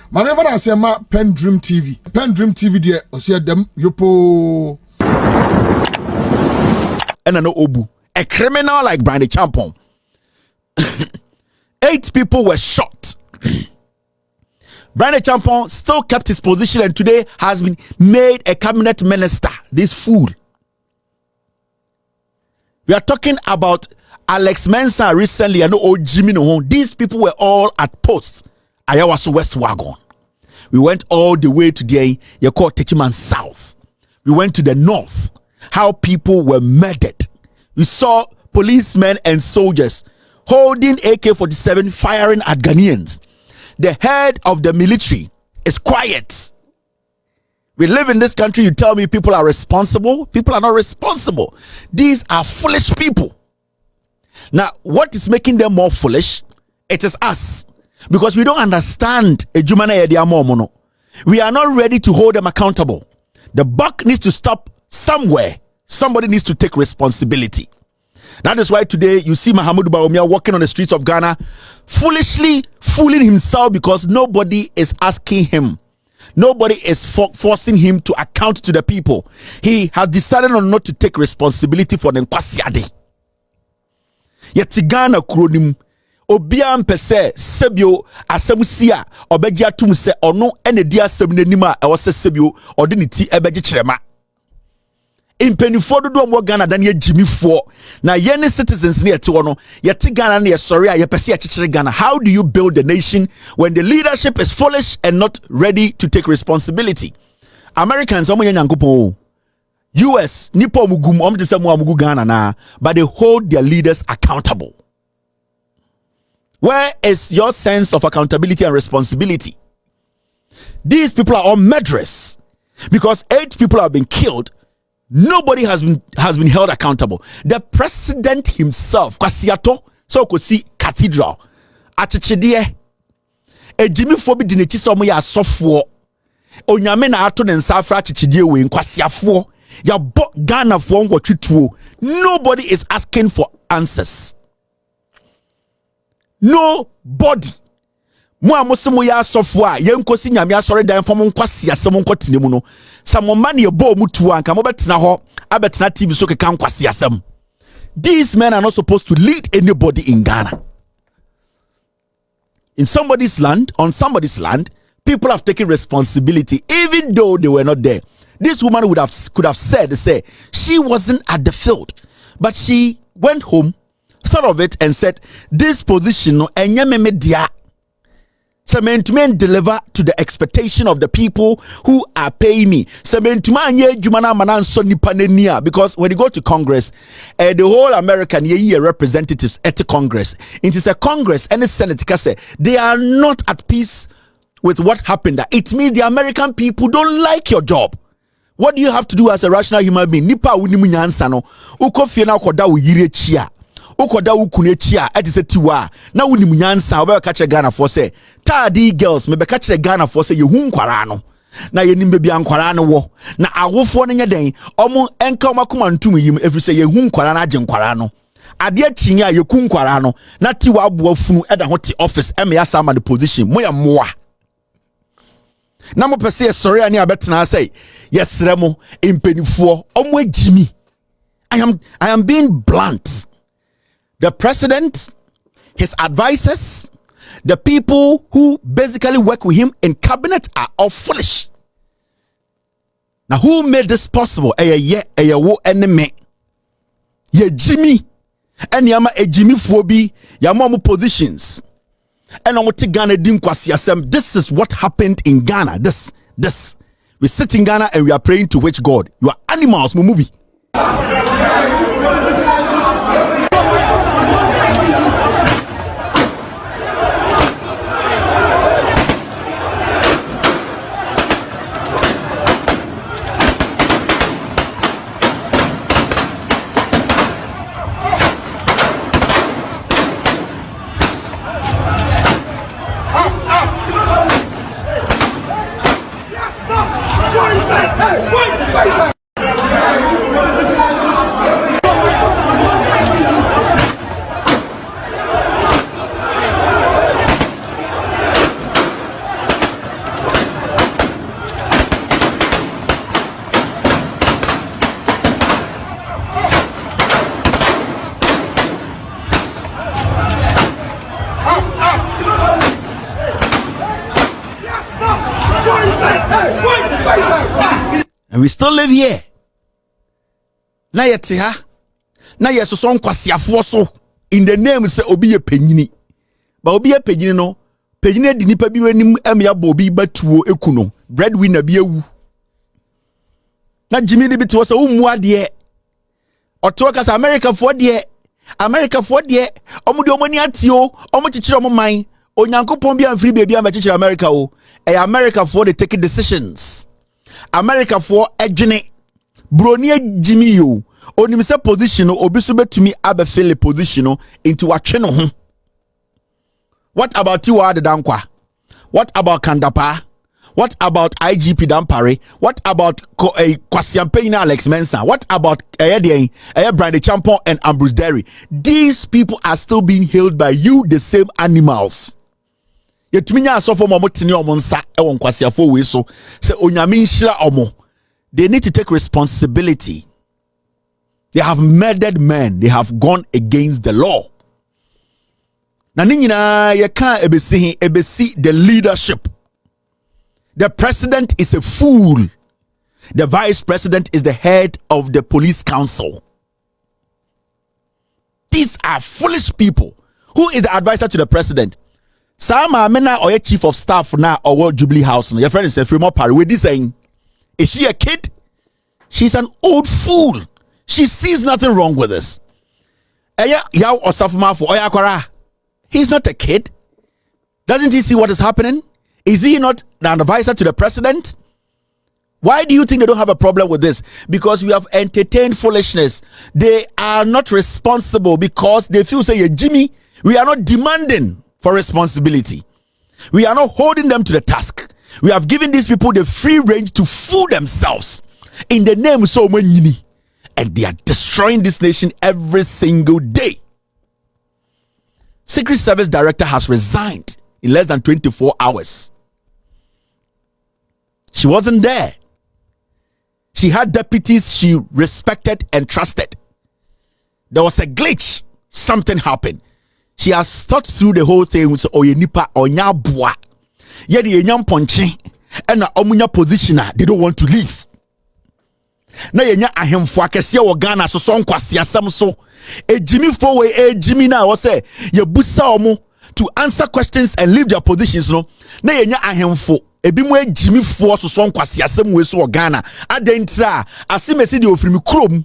Mama never say ma PENDREAM TV. PENDREAM TV there osia dem yopo. And no obu. A criminal like Brandy Champon. 8 people were shot. Brandy Champon still kept his position and today has been made a cabinet minister. This fool. We are talking about Alex Mensah recently and Jimmy no. These people were all at posts. Ayawaso West Wagon. We went all the way to the Yako Techiman South. We went to the north. How people were murdered. We saw policemen and soldiers holding AK-47 firing at Ghanaians. The head of the military is quiet. We live in this country, you tell me people are responsible. People are not responsible. These are foolish people. Now, what is making them more foolish? It is us. Because we don't understand a we are not ready to hold them accountable. The buck needs to stop somewhere. Somebody needs to take responsibility. That is why today you see Mahamudu Bawumia walking on the streets of Ghana, foolishly fooling himself because nobody is asking him. Nobody is forcing him to account to the people. He has decided on not to take responsibility for the Nkwasiade. Yet Ghana kronim obiam pese sebio asamusia obeji atum se ono ene di asem nanim a e wose sebio ode ne ti ebeji kirema. Impenifo dodo mo Ghana dan ye jimifo na ye ne citizens ne yete wono yete Ghana ne ye sorry a ye pese ye kikire Ghana. How do you build the nation when the leadership is foolish and not ready to take responsibility? Americans omo nyankopon, US nipo mugum omo tese mo amugu Ghana na, but they hold their leaders accountable. Where is your sense of accountability and responsibility? These people are all murderers because 8 people have been killed. Nobody has been held accountable. The president himself, Kwasiato, so could see cathedral. Achichidie. E Jimmy Fobi dinechi so mo ya asofo. Onyame na ato ne nsafra achichidie we Kwasiafo. Ya bo Ghana fo ngwotwituo. Nobody is asking for answers. Nobody. Mo amosemo ya asofo a yenkosi nyame asore dan fo mo nkwase asem nkotene mu no samoma ne ebo mutu anka mo betena ho abetena TV so keka nkwase asem. These men are not supposed to lead anybody in Ghana. In somebody's land, on somebody's land, people have taken responsibility even though they were not there. This woman could have said she wasn't at the field, but she went home, thought of it and said this position no enyeme media Cementman deliver to the expectation of the people who are paying me. Cementman ye jumana manan soni panenia, because when you go to Congress, the whole American ye representatives at the Congress, it is a Congress and the Senate say they are not at peace with what happened. It means the American people don't like your job. What do you have to do as a rational human being? Nipa unimu nyansa no ukofie na koda uyire chia. Ukoda ukune chia edise tiwa na wunimu nyansa obe kache Ghana for say tadi girls mebe kache Ghana for say yehu nkwara no na yenimbe bia nkwara no wo na awofo no nyeden omo enka omakoma ntum yim every say yehu nkwara na age nkwara no ade akinye a yeku nkwara no na tiwa abo afunu eda ho ti office eme ya sama the position moya moa na mo pese sorry ani abetena say yesremo impenifo omo agimi. I am being blunt. The president, his advisors, the people who basically work with him in cabinet are all foolish. Now, who made this possible? Wo enemy. Ye Jimmy. And yama a Jimmy Phobi, yama positions. And Ghana dim kwasiasem. This is what happened in Ghana. This. We sit in Ghana and we are praying to which God? You are animals, Mumubi. And we still live here. Na yete ha. Na yeso so nkwasiafo so in the name say obi ye penyini. Ba obi ye penyini no, penyini di nipa bi wanim emya bo obi batuo ekuno. Breadwinner bi ewu. Na Jimmy ni bi to say ummu ade. Oto ka say America for de omo de omo ni atio, omo chichire omo man. Onyankopon bi amfiri bebi am chichire America o. America for the taking decisions. America for edwene. Broni Jimmy yo. Onim se position obi so betumi abefile position into atwe no ho. What about Yawa the Dankwa? What about Kandapa? What about IGP Dampare? What about Kwasiampe Alex Mensah? What about Brandy Champon and Ambrose Derry? These people are still being hailed by you, the same animals. Yetminya so for momotini omonsa ewon kwasiafo we so se onyame nhira omo. They need to take responsibility. They have murdered men. They have gone against the law. Na ninyina ye kan ebesi the leadership. The president is a fool. The vice president is the head of the police council. These are foolish people. Who is the advisor to the president? Sama Amena or chief of staff now or World Jubilee House. Your friend is a free more party. With this saying, is she a kid? She's an old fool. She sees nothing wrong with this. Yawa Osafuma for Ay3ka. He's not a kid. Doesn't he see what is happening? Is he not the advisor to the president? Why do you think they don't have a problem with this? Because we have entertained foolishness. They are not responsible because they feel say, Jimmy, we are not demanding for responsibility. We are not holding them to the task. We have given these people the free range to fool themselves in the name of so many. And they are destroying this nation every single day. Secret Service Director has resigned in less than 24 hours. She wasn't there. She had deputies she respected and trusted. There was a glitch. Something happened. She has thought through the whole thing with Oyenipa Onyabua. Yet the Enyam Ponche and the Omunya positioner, they don't want to leave. Na yenya ahemfo akese wo Ghana so so nkwase asem so Jimmy forway Jimmy na was say ye busa omo to answer questions and leave their positions no na yenya ahemfo ebi mu Jimmy for so so nkwase asem we so Ghana adentra asimesi de ofiri mi krom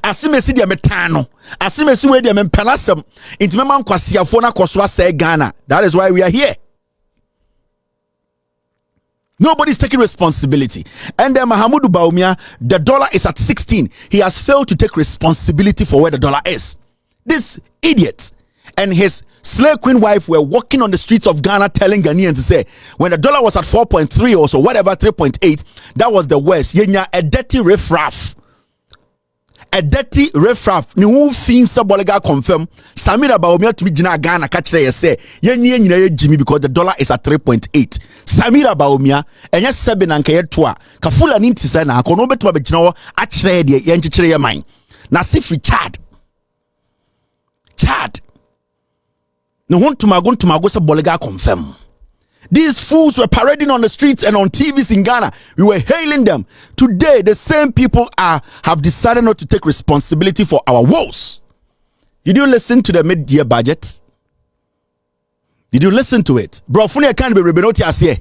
asimesi de metano asimesi we de mempelasem inti mema nkwase afo na koso asa Ghana. That is why we are here. Nobody's taking responsibility. And then Mahamudu Bawumia, the dollar is at 16. He has failed to take responsibility for where the dollar is. This idiot and his slave queen wife were walking on the streets of Ghana telling Ghanaians to say, when the dollar was at 4.3 or so, whatever, 3.8, that was the worst. Yenya a dirty riffraff. A dirty riffraff. Ni who fin sabolega confirm. Samira Bawumia to be Jina Ghana catch there say yenye Jimmy because the dollar is at 3.8. Samira Bawumia and yes seven and kayetwa kafula ninti sana kono betu abejina achire de yenchichire ye man. Na sifri Chad. No want to mago sabolega confirm. These fools were parading on the streets and on TVs in Ghana. We were hailing them. Today, the same people have decided not to take responsibility for our woes. Did you listen to the mid-year budget? Did you listen to it? Bro, funny I can't be rebellious here.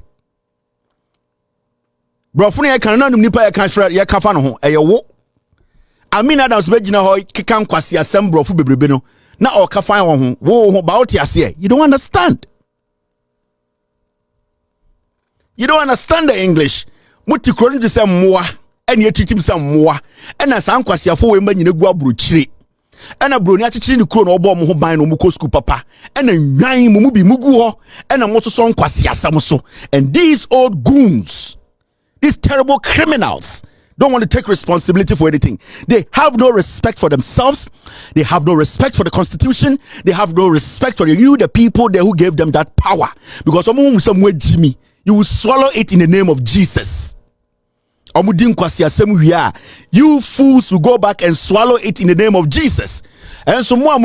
Bro, funny I can't nipa I can't fret. I can't find home. Wo. I mean, I was beginning how kikan kwasi asem bro fu bebrebe no. Na o ka find one wo ba oti ase. You don't understand. You don't understand the English. Muti kroni de say moa, ene etitim say moa. Ena san kwasiafo we manyine gu abrochire. Ena broni achichire ni kro na obo mo ho ban no mu ko school papa. Ena nwan mu bi mugu ho. Ena mo so kwasiasam so. And these old goons, these terrible criminals, don't want to take responsibility for anything. They have no respect for themselves. They have no respect for the Constitution. They have no respect for you, the people there who gave them that power. Because some Jimmy, you will swallow it in the name of Jesus. You fools will go back and swallow it in the name of Jesus. And so more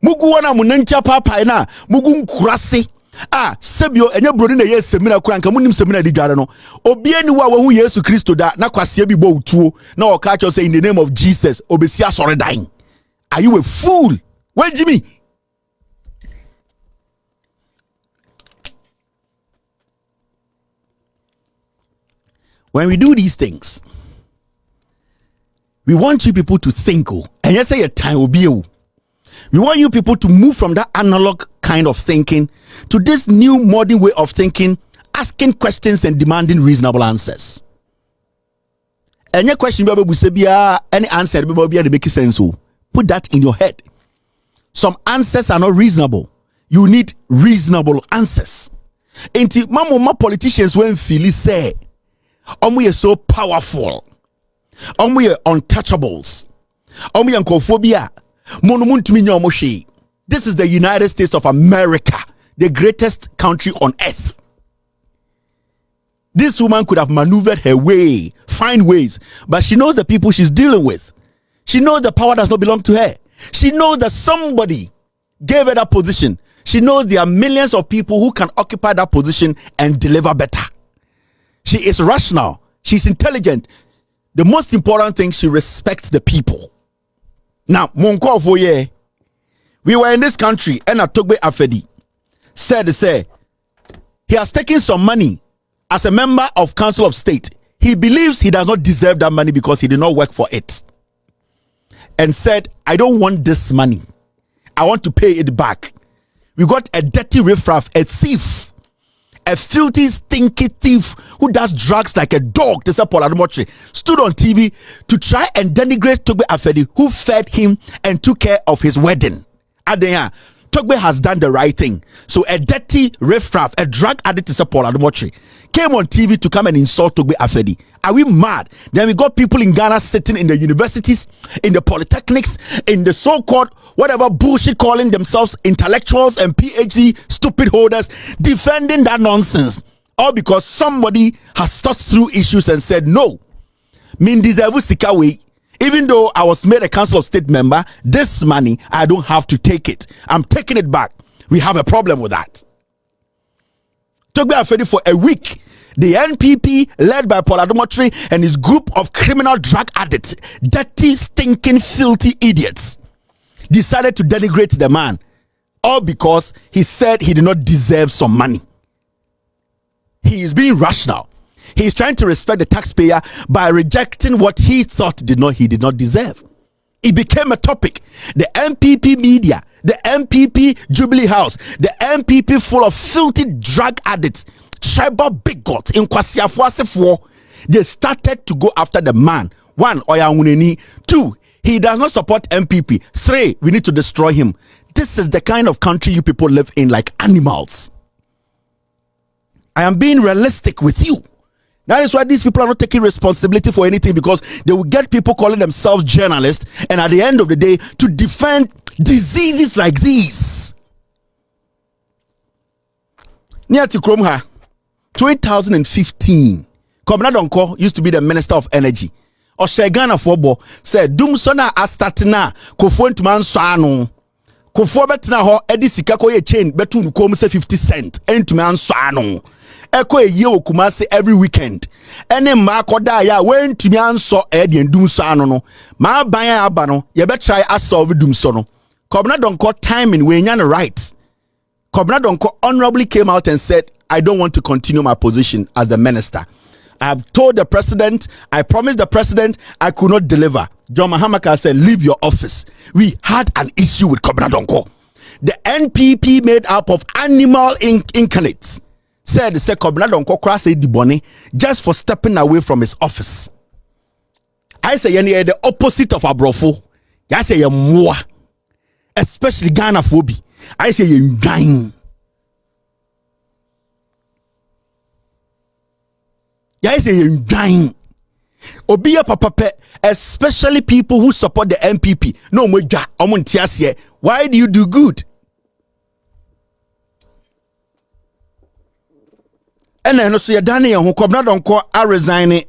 Mugu wana munencha papa na mugu nkurase sebio enye broni na ye semina kura nka munim semina di dware no obi ani wa hu Yesu Kristo da na kwase bi bo utuo na o ka say in the name of Jesus obesi asore dan. Are you a fool? Where Jimmy? When we do these things, we want you people to think, and yes, say a time will be. We want you people to move from that analog kind of thinking to this new modern way of thinking, asking questions and demanding reasonable answers. And your question, any answer, they make sense. Put that in your head. Some answers are not reasonable. You need reasonable answers. Inti mama politicians when feel say, we are so powerful. We are untouchables. We are cophobia. This is the United States of America, the greatest country on earth. This woman could have maneuvered her way, find ways, but she knows the people she's dealing with. She knows the power does not belong to her. She knows that somebody gave her that position. She knows there are millions of people who can occupy that position and deliver better. She is rational. She's intelligent. The most important thing, she respects the people. Now, Monko Foye, we were in this country, and Atogbe Afedi said, he has taken some money as a member of Council of State. He believes he does not deserve that money because he did not work for it. And said, I don't want this money. I want to pay it back. We got a dirty riffraff, a thief, a filthy, stinky thief who does drugs like a dog. This Paul Addo stood on TV to try and denigrate Togbe Afedi, who fed him and took care of his wedding. Adenya, Togbe has done the right thing. So a dirty riffraff, a drug addict, this Paul Addo came on TV to come and insult Togbe Afedi. Are we mad? Then we got people in Ghana sitting in the universities, in the polytechnics, in the so-called whatever bullshit calling themselves intellectuals and PhD stupid holders defending that nonsense. All because somebody has thought through issues and said, no, min deserve sika way. Even though I was made a Council of State member, this money, I don't have to take it. I'm taking it back. We have a problem with that. Togbe Afedi for a week. The NPP, led by Paul Addo and his group of criminal drug addicts, dirty, stinking, filthy idiots, decided to denigrate the man, all because he said he did not deserve some money. He is being rational. He is trying to respect the taxpayer by rejecting what he thought he did not deserve. It became a topic. The MPP media, the MPP Jubilee House, the MPP full of filthy drug addicts, tribal bigots in Kwasiafuasefo, they started to go after the man. 1, Oya. 2, he does not support MPP. 3, we need to destroy him. This is the kind of country you people live in like animals. I am being realistic with you. That is why these people are not taking responsibility for anything, because they will get people calling themselves journalists, and at the end of the day, to defend diseases like these. Near to Kromha, 2015, Kwabena Donko used to be the Minister of Energy. Oshegana Fobo said, Dumsona Astatina, Kofo Ntuman Sano. Kofo Betina ho, Edi Sikako ye chain, Betun Kom say 50 cents, Ntuman Sano. Eko a year Kumasi every weekend. Ene Makoda ya when to me answer Eddie and Dumsano no. Ma baya abano, ye bet try as solve Dumsono. Kwabena Donko timing when you're right. Kwabena Donko honorably came out and said, I don't want to continue my position as the minister. I have told the president, I promised the president I could not deliver. John Mahamaka said, leave your office. We had an issue with Kwabena Donko. The NPP made up of animal incarnates said Kwabena Donko crossed the bonnet just for stepping away from his office. I say the opposite of Abrofo. I say more, especially Ghana phobia. I say you're dying. I say you're dying. Obiya papa, especially people who support the MPP. No moja, why do you do good? And then also Daniel who Kwabena Donko are resigning.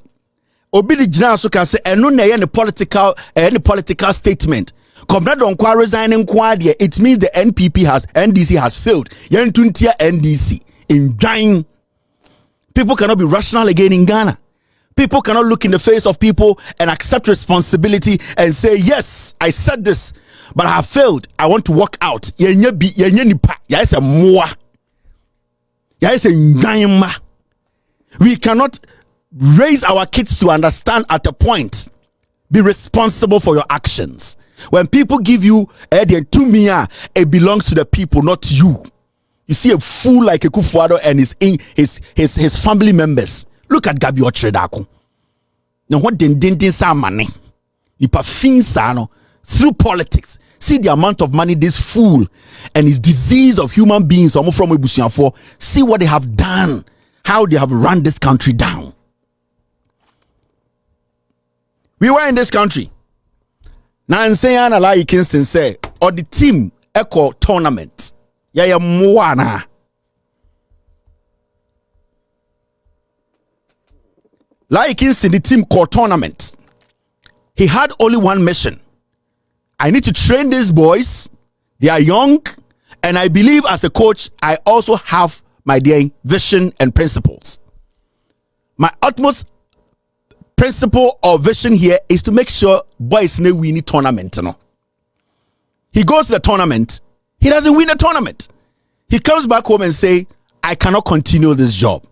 Obi di jina so can say eno na any political statement. Comrade resigning quadia, it means the NDC has failed. Yentuntia NDC in dying. People cannot be rational again in Ghana. People cannot look in the face of people and accept responsibility and say, yes, I said this, but I have failed. I want to walk out. We cannot raise our kids to understand at a point. Be responsible for your actions. When people give you to me, it belongs to the people, not you. You see a fool like Akuffo Addo and his family members. Look at Gabi Ochredako. Now what didn't say money? Through politics. See the amount of money this fool and his disease of human beings from Ebusianfo. See what they have done. How they have run this country down. We were in this country. Now and say like Kingston say, or the team echo tournament. Yeah, Moana. Like Kingston, the team called tournament. He had only one mission. I need to train these boys. They are young, and I believe as a coach, I also have my vision and principles. My utmost principle or vision here is to make sure boys know we need tournament. He goes to the tournament. He doesn't win the tournament. He comes back home and say, I cannot continue this job.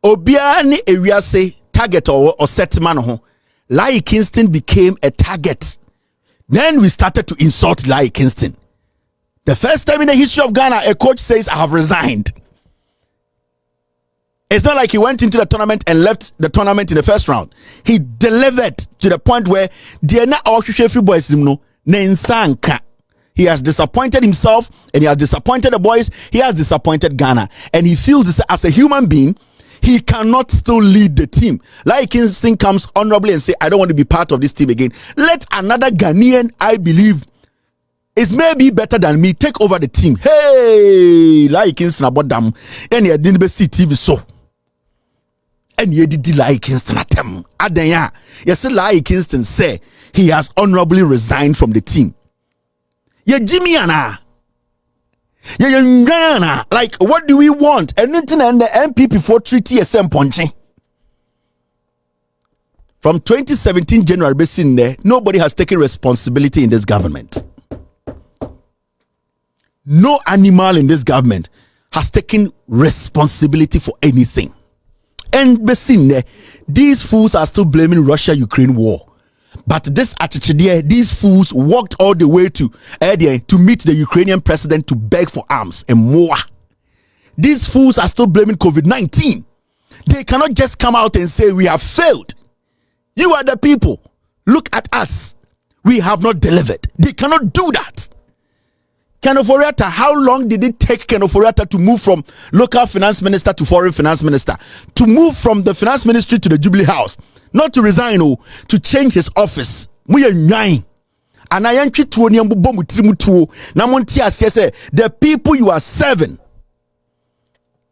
Obiani area say target or set man ho. Lai Kingston became a target. Then we started to insult Lai Kingston. The first time in the history of Ghana, a coach says, I have resigned. It's not like he went into the tournament and left the tournament in the first round. He delivered to the point where he has disappointed himself and he has disappointed the boys. He has disappointed Ghana. And he feels this as a human being, he cannot still lead the team. Like Kingston comes honorably and say, I don't want to be part of this team again. Let another Ghanaian, I believe, is maybe better than me, take over the team. Hey, like Kingston about them. And he didn't see TV so. And he did like Kingston at them. Adenya. Yes, like Kingston say he has honorably resigned from the team. Yeah, Jimmy Anna. Yeah, like what do we want? And the MPP for treaty SM punching. From 2017 January basin there, nobody has taken responsibility in this government. No animal in this government has taken responsibility for anything. And basin there, these fools are still blaming Russia-Ukraine war. But this attitude there, these fools walked all the way to meet the Ukrainian president to beg for arms and more. These fools are still blaming COVID-19. They cannot just come out and say we have failed. You are the people. Look at us. We have not delivered. They cannot do that. Akuffo Addo, how long did it take Akuffo Addo to move from local finance minister to foreign finance minister? To move from the finance ministry to the Jubilee House? Not to resign, to change his office. The people you are serving,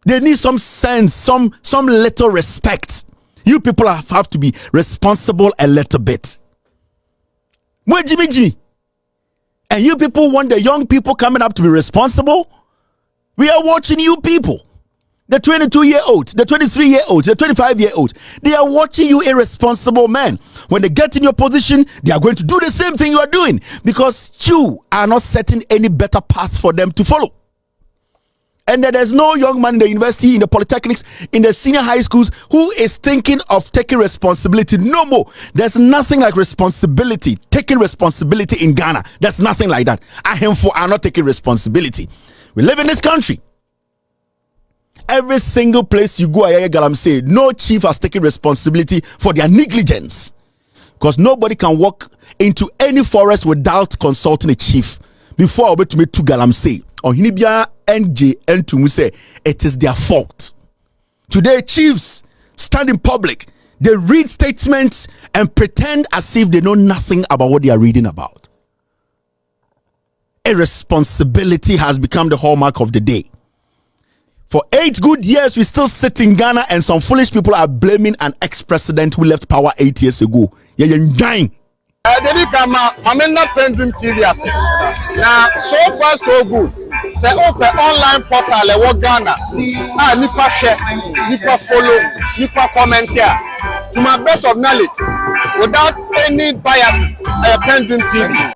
they need some sense, some little respect. You people have to be responsible a little bit. And you people want the young people coming up to be responsible? We are watching you people. The 22-year-olds, the 23-year-olds, the 25-year-olds, they are watching you irresponsible men. When they get in your position, they are going to do the same thing you are doing because you are not setting any better path for them to follow. And there's no young man in the university, in the polytechnics, in the senior high schools who is thinking of taking responsibility. No more. There's nothing like responsibility, taking responsibility in Ghana. There's nothing like that. Ahemfo are not taking responsibility. We live in this country. Every single place you go, Galam say, no chief has taken responsibility for their negligence. Because nobody can walk into any forest without consulting a chief. Before I went to me to Galam say, or Hinibia NJ and to say, it is their fault. Today, chiefs stand in public, they read statements and pretend as if they know nothing about what they are reading about. Irresponsibility has become the hallmark of the day. For 8 good years, we still sit in Ghana and some foolish people are blaming an ex-president who left power 8 years ago. Yeah, you're dying. Dedi kama mamena PENDREAM TV ase. Na so far so good. Say open online portal e wo Ghana. Ah nipa share, nipa follow, nipa comment here. To my best of knowledge, without any biases, PENDREAM TV.